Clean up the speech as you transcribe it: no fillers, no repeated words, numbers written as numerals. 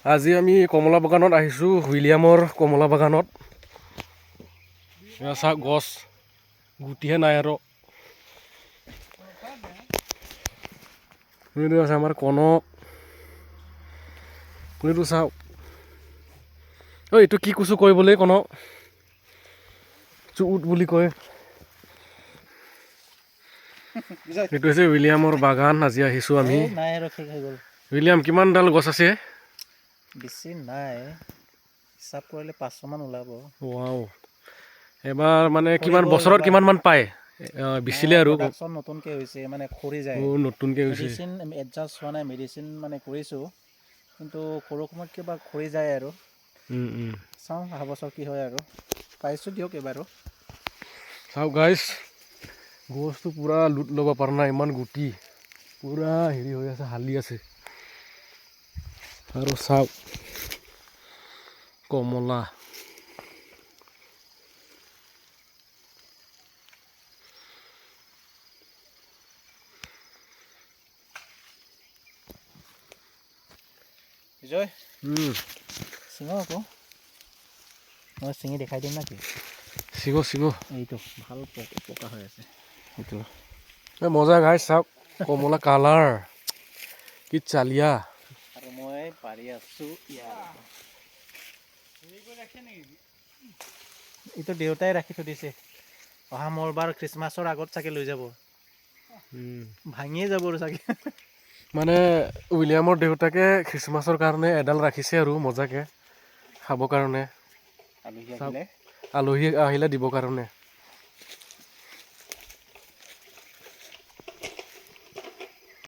আজি আমি কমলা বাগানত আহিছোঁ, উইলিয়ামৰ কমলা বাগানত। চাওক গছ গুটিহে নাই আৰু। এইটো আছে আমাৰ কনক। এইটো চাওক। এইটো কি কচু কয় বোলে কনক? চুউট বুলি কয়। এইটো হৈছে উইলিয়ামৰ বাগান। আজি আহিছোঁ আমি। নাই আৰু শেষ হৈ গ'ল। উইলিয়াম কিমানডাল গছ আছে? বেছি নাই, হিচাপ কৰিলে 500 মান ওলাব। ৱাও, এবাৰ মানে কিমান বছৰত কিমান মান পায়? বিচিলে আৰু প্ৰডাকশ্যন নতুনকৈ হৈছে, মানে খৰি যায়। নতুনকৈ হৈছে। মেডিচিন এডজাষ্ট হোৱা নাই, মেডিচিন মানে কৰিছোঁ, কিন্তু সৰু সময়ত কিবা খৰি যায় আৰু। চাওঁ অহা বছৰ কি হয় আৰু। পাইছোঁ দিয়ক এবাৰো। চাওক গাইছ, গছটো পূৰা লুট ল'ব পৰা নাই, ইমান গুটি পূৰা হেৰি হৈ আছে, হালি আছে। আৰু চাওক কমলা। বিজয় চিঙো আকৌ, মই চিঙি দেখাই দিম না কি? চিঙো চিঙো। এইটো ভাল পকা হৈ আছে এইটো। মজা গাইছ, চাওক কমলা কালাৰ কি চালিয়া। আৰু মই পাৰি আছোঁ এইটো দেউতাই ৰাখি থৈ দিছে, অহা মঙ্গলবাৰ খ্ৰীষ্টমাছৰ আগত চাগে লৈ যাব। ভাঙিয়ে যাব আৰু চাগে। মানে উইলিয়ামৰ দেউতাকে খ্ৰীষ্টমাছৰ কাৰণে এডাল ৰাখিছে আৰু মজাকে খাবৰ কাৰণে, আলহী আহিলে আলহী আহিলে দিবৰ কাৰণে।